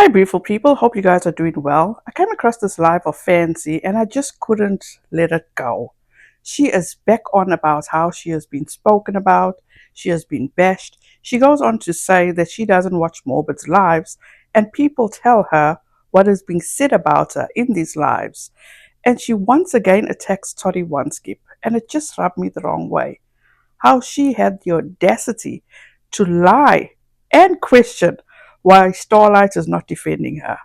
Hi, beautiful people. Hope you guys are doing well. I came across this live of Fancy and I just couldn't let it go. She is back on about how she has been spoken about, she has been bashed. She goes on to say that she doesn't watch Morbid's lives and people tell her what is being said about her in these lives. And she once again attacks Toddie Oneskip, and it just rubbed me the wrong way. How she had the audacity to lie and question why Starlight is not defending her.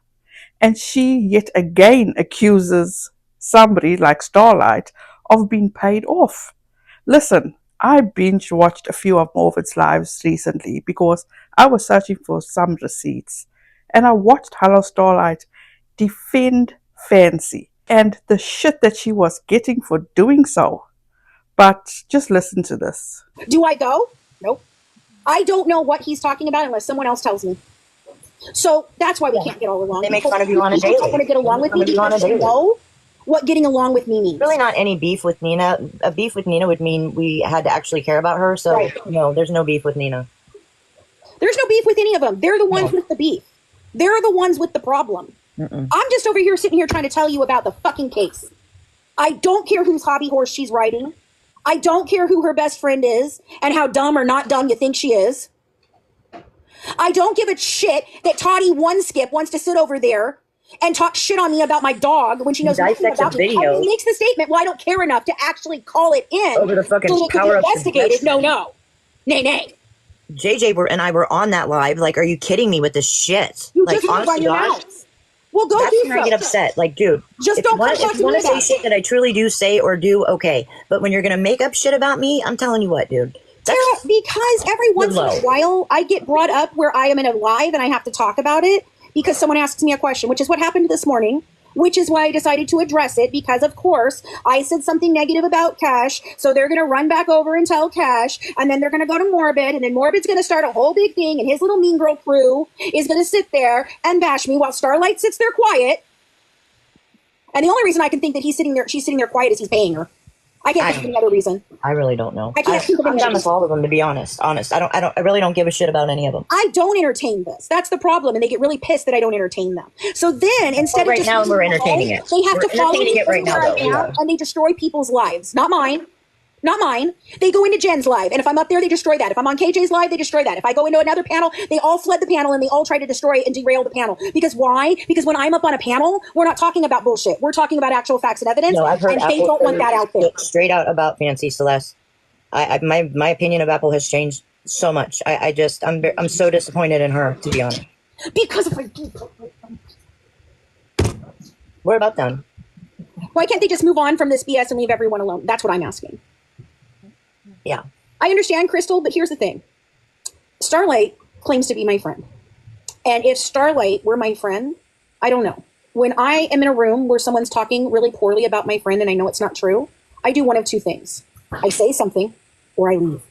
And she yet again accuses somebody like Starlight of being paid off. Listen, I binge watched a few of Morford's lives recently because I was searching for some receipts. And I watched Hello Starlight defend Fancy and the shit that she was getting for doing so. But just listen to this. Do I go? Nope. I don't know what he's talking about unless someone else tells me. So that's why we can't get all along. They make fun of you on a daily. People don't want to get along with me because they know what getting along with me means. Really not any beef with Nina. A beef with Nina would mean we had to actually care about her. So, right. No, there's no beef with Nina. There's no beef with any of them. They're the ones with the beef. They're the ones with the problem. I'm just over here sitting here trying to tell you about the fucking case. I don't care whose hobby horse she's riding. I don't care who her best friend is and how dumb or not dumb you think she is. I don't give a shit that Toddie Oneskip wants to sit over there and talk shit on me about my dog when she knows nothing about me. I mean, he makes the statement, well, I don't care enough to actually call it in over the fucking so it could be investigated. No. Nay. JJ and I were on that live. Like, are you kidding me with this shit? You like, just honestly, your mouth. Well, go that's when I get upset. Like, dude, just don't if you want to say shit that I truly do say or do, okay. But when you're going to make up shit about me, I'm telling you what, dude. Tara, because every once in a while I get brought up where I am in a live and I have to talk about it because someone asks me a question, which is what happened this morning, which is why I decided to address it because, of course, I said something negative about Cash, so they're going to run back over and tell Cash, and then they're going to go to Morbid, and then Morbid's going to start a whole big thing, and his little mean girl crew is going to sit there and bash me while Starlight sits there quiet. And the only reason I can think that she's sitting there quiet is he's paying her. I can't think of any other reason. I really don't know. I can't think of any I'm done with all of them, to be honest. I really don't give a shit about any of them. I don't entertain this. That's the problem, and they get really pissed that I don't entertain them. So then, instead of just now we're entertaining it, they have to follow me right now, and they destroy people's lives. Not mine. They go into Jen's live, and if I'm up there, they destroy that. If I'm on KJ's live, they destroy that. If I go into another panel, they all flood the panel, and they all try to destroy and derail the panel. Because why? Because when I'm up on a panel, we're not talking about bullshit. We're talking about actual facts and evidence, no, I've heard and they don't want that out there. Straight out about Fancy Celeste. My opinion of Apple has changed so much. I'm so disappointed in her, to be honest. Because of we're about done. Why can't they just move on from this BS and leave everyone alone? That's what I'm asking. Yeah. I understand, Crystal, but here's the thing. Starlight claims to be my friend. And if Starlight were my friend, I don't know. When I am in a room where someone's talking really poorly about my friend and I know it's not true, I do one of two things. I say something or I leave.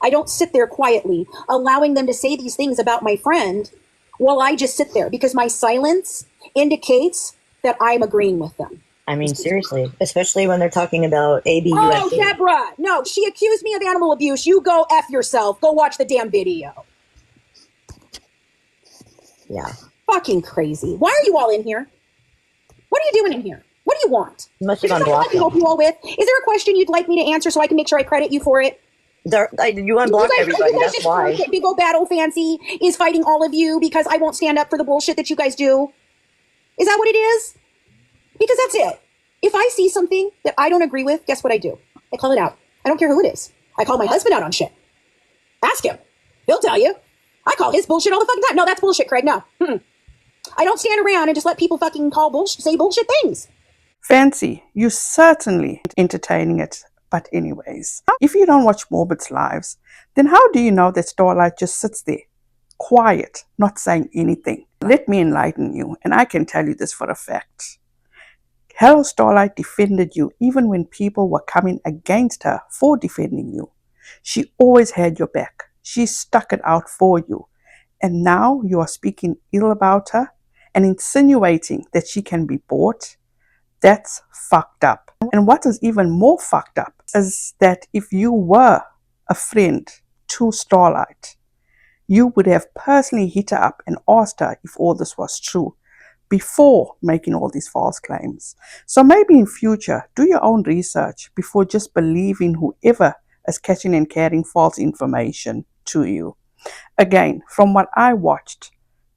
I don't sit there quietly allowing them to say these things about my friend while I just sit there because my silence indicates that I'm agreeing with them. I mean, seriously, especially when they're talking about ABUSD. Oh, Deborah, no, she accused me of animal abuse. You go F yourself. Go watch the damn video. Yeah. Fucking crazy. Why are you all in here? What are you doing in here? What do you want? You must have unblocked me. Help you all with? Is there a question you'd like me to answer so I can make sure I credit you for it? You unblocked everybody, that's why. Big old battle fancy is fighting all of you because I won't stand up for the bullshit that you guys do. Is that what it is? Because that's it. If I see something that I don't agree with, guess what I do? I call it out. I don't care who it is. I call my husband out on shit. Ask him. He'll tell you. I call his bullshit all the fucking time. No, that's bullshit, Craig. No. I don't stand around and just let people fucking say bullshit things. Fancy, you're certainly entertaining it. But anyways, if you don't watch Morbid's lives, then how do you know that Starlight just sits there, quiet, not saying anything? Let me enlighten you, and I can tell you this for a fact. Hello Starlight defended you even when people were coming against her for defending you. She always had your back. She stuck it out for you. And now you are speaking ill about her and insinuating that she can be bought. That's fucked up. And what is even more fucked up is that if you were a friend to Starlight, you would have personally hit her up and asked her if all this was true before making all these false claims. So maybe in future, do your own research before just believing whoever is catching and carrying false information to you. Again, from what I watched,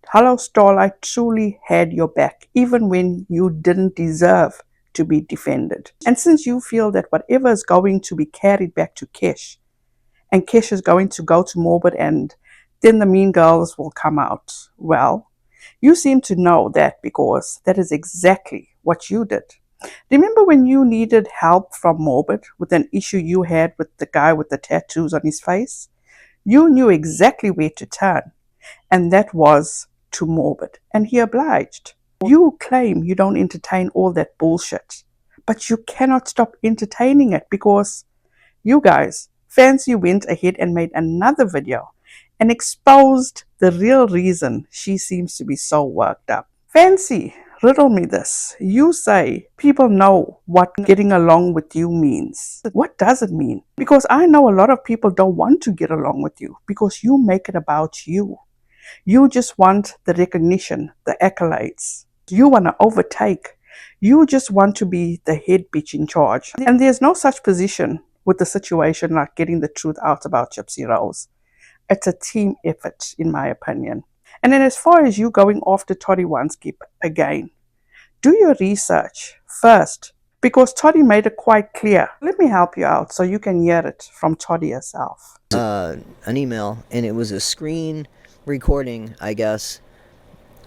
Hello Starlight truly had your back, even when you didn't deserve to be defended. And since you feel that whatever is going to be carried back to Kesh, and Kesh is going to go to Morbid, and then the mean girls will come out, well, you seem to know that because that is exactly what you did. Remember when you needed help from Morbid with an issue you had with the guy with the tattoos on his face? You knew exactly where to turn, and that was to Morbid, and he obliged. You claim you don't entertain all that bullshit, but you cannot stop entertaining it because you guys, Fancy went ahead and made another video and exposed the real reason she seems to be so worked up. Fancy, riddle me this. You say people know what getting along with you means. What does it mean? Because I know a lot of people don't want to get along with you because you make it about you. You just want the recognition, the accolades. You want to overtake. You just want to be the head bitch in charge. And there's no such position with the situation like getting the truth out about Gypsy Rose. It's a team effort, in my opinion. And then as far as you going after Toddie Wanskip again, do your research first because Toddie made it quite clear. Let me help you out so you can hear it from Toddie herself. An email, and it was a screen recording, I guess,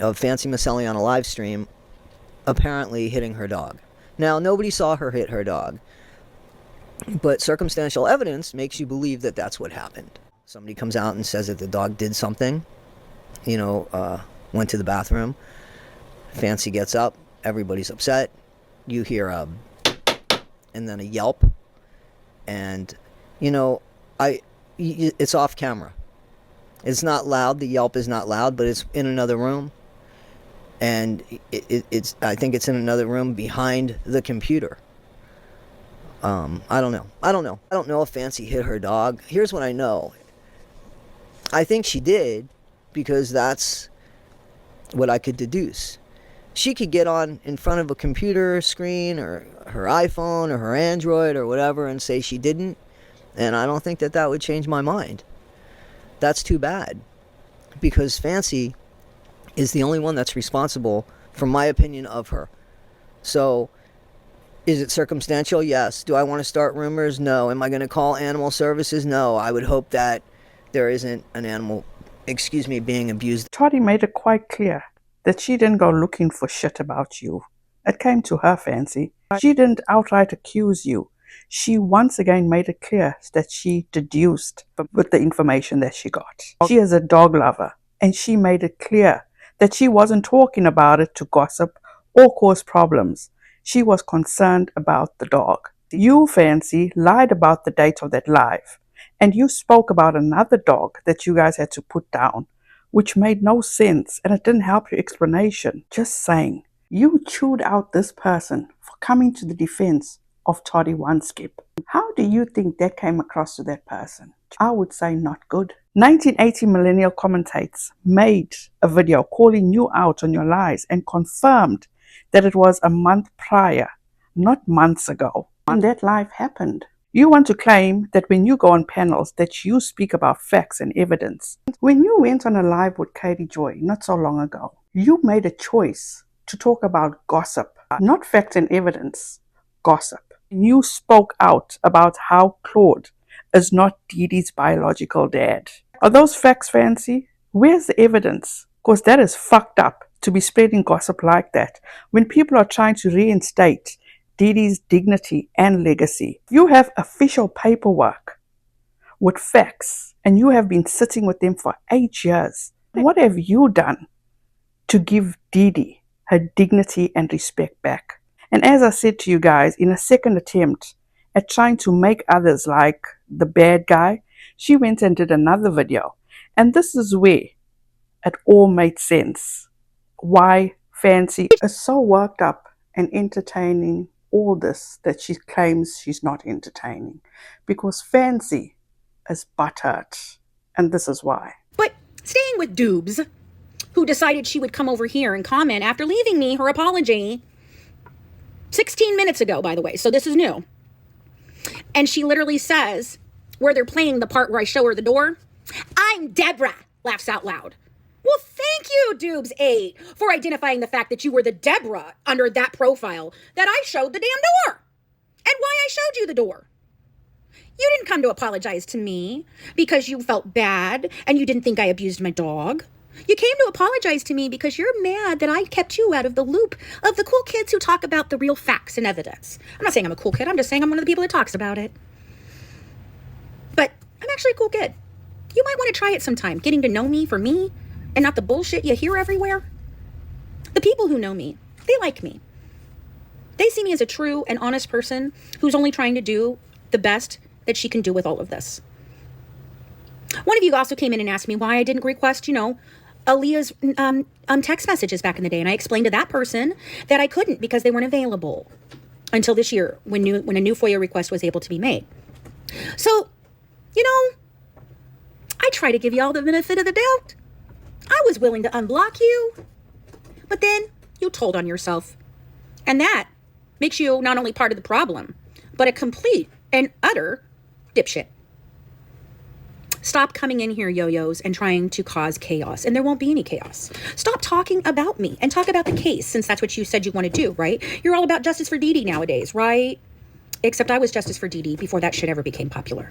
of Fancy Maselli on a live stream apparently hitting her dog. Now, nobody saw her hit her dog, but circumstantial evidence makes you believe that that's what happened. Somebody comes out and says that the dog did something, went to the bathroom. Fancy gets up, everybody's upset. You hear a and then a yelp, and it's off camera. It's not loud. The yelp is not loud, but it's in another room, and I think it's in another room behind the computer. I don't know. I don't know if Fancy hit her dog. Here's what I know. I think she did, because that's what I could deduce. She could get on in front of a computer screen or her iPhone or her Android or whatever and say she didn't, and I don't think that would change my mind. That's too bad, because Fancy is the only one that's responsible for my opinion of her. So, is it circumstantial? Yes. Do I want to start rumors? No. Am I going to call animal services? No. I would hope that there isn't an animal, being abused. Toddie made it quite clear that she didn't go looking for shit about you. It came to her, Fancy. She didn't outright accuse you. She once again made it clear that she deduced with the information that she got. She is a dog lover, and she made it clear that she wasn't talking about it to gossip or cause problems. She was concerned about the dog. You, Fancy, lied about the date of that live, and you spoke about another dog that you guys had to put down, which made no sense, and it didn't help your explanation. Just saying, you chewed out this person for coming to the defense of Toddie Wanskip. How do you think that came across to that person? I would say not good. 1980 Millennial Commentates made a video calling you out on your lies and confirmed that it was a month prior, not months ago, when that live happened. You want to claim that when you go on panels that you speak about facts and evidence. When you went on a live with Katie Joy not so long ago, you made a choice to talk about gossip, not facts and evidence, gossip. You spoke out about how Claude is not Dee Dee's biological dad. Are those facts, Fancy? Where's the evidence? Because that is fucked up to be spreading gossip like that when people are trying to reinstate Dee Dee's dignity and legacy. You have official paperwork with facts, and you have been sitting with them for 8 years. What have you done to give Dee Dee her dignity and respect back? And as I said to you guys, in a second attempt at trying to make others like the bad guy, she went and did another video. And this is where it all made sense. Why Fancy is so worked up and entertaining all this that she claims she's not entertaining. Because Fancy is butthurt. And this is why. But staying with Doobs, who decided she would come over here and comment after leaving me her apology 16 minutes ago, by the way. So this is new. And she literally says, where they're playing the part where I show her the door, "I'm Deborah," laughs out loud. Well, thank you, Doobs8, for identifying the fact that you were the Deborah under that profile that I showed the damn door. And why I showed you the door. You didn't come to apologize to me because you felt bad and you didn't think I abused my dog. You came to apologize to me because you're mad that I kept you out of the loop of the cool kids who talk about the real facts and evidence. I'm not saying I'm a cool kid. I'm just saying I'm one of the people that talks about it. But I'm actually a cool kid. You might want to try it sometime, getting to know me for me and not the bullshit you hear everywhere. The people who know me, they like me. They see me as a true and honest person who's only trying to do the best that she can do with all of this. One of you also came in and asked me why I didn't request, Aaliyah's text messages back in the day. And I explained to that person that I couldn't because they weren't available until this year when a new FOIA request was able to be made. So, I try to give you all the benefit of the doubt. I was willing to unblock you, but then you told on yourself. And that makes you not only part of the problem, but a complete and utter dipshit. Stop coming in here, yo-yos, and trying to cause chaos, and there won't be any chaos. Stop talking about me and talk about the case, since that's what you said you want to do, right? You're all about justice for Dee Dee nowadays, right? Except I was justice for Dee Dee before that shit ever became popular.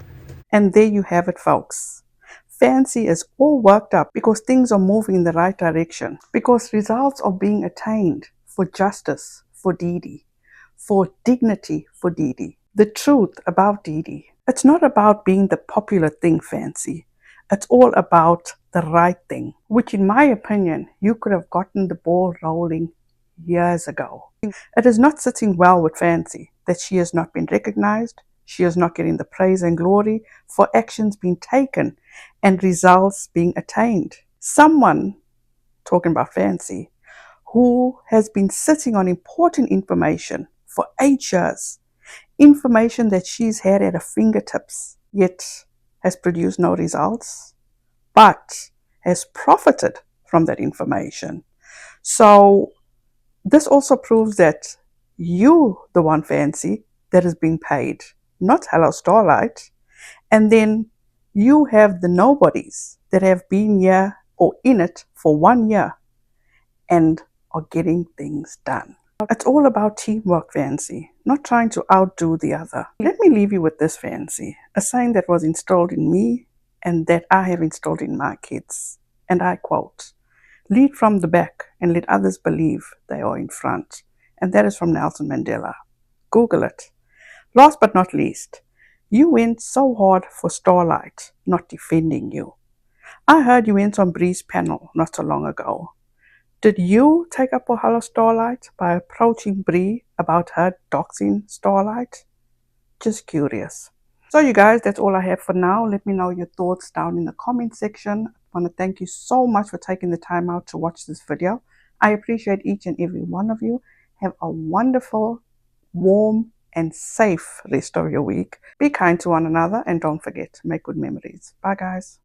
And there you have it, folks. Fancy is all worked up because things are moving in the right direction, because results are being attained for justice for Dee Dee, for dignity for Dee Dee, the truth about Dee Dee. It's not about being the popular thing, Fancy. It's all about the right thing, which in my opinion, you could have gotten the ball rolling years ago. It is not sitting well with Fancy that she has not been recognized. She is not getting the praise and glory for actions being taken and results being attained. Someone, talking about Fancy, who has been sitting on important information for 8 years, information that she's had at her fingertips, yet has produced no results, but has profited from that information. So this also proves that you, the one, Fancy, that is being paid, not Hello Starlight. And then you have the nobodies that have been here or in it for 1 year and are getting things done. It's all about teamwork, Fancy, not trying to outdo the other. Let me leave you with this, Fancy, a saying that was installed in me and that I have installed in my kids. And I quote, "Lead from the back and let others believe they are in front." And that is from Nelson Mandela. Google it. Last but not least, you went so hard for Starlight not defending you. I heard you went on Bree's panel not so long ago. Did you take up for Hello Starlight by approaching Bree about her doxing Starlight? Just curious. So you guys, that's all I have for now. Let me know your thoughts down in the comment section. I want to thank you so much for taking the time out to watch this video. I appreciate each and every one of you. Have a wonderful, warm, and safe rest of your week. Be kind to one another and don't forget, make good memories. Bye guys.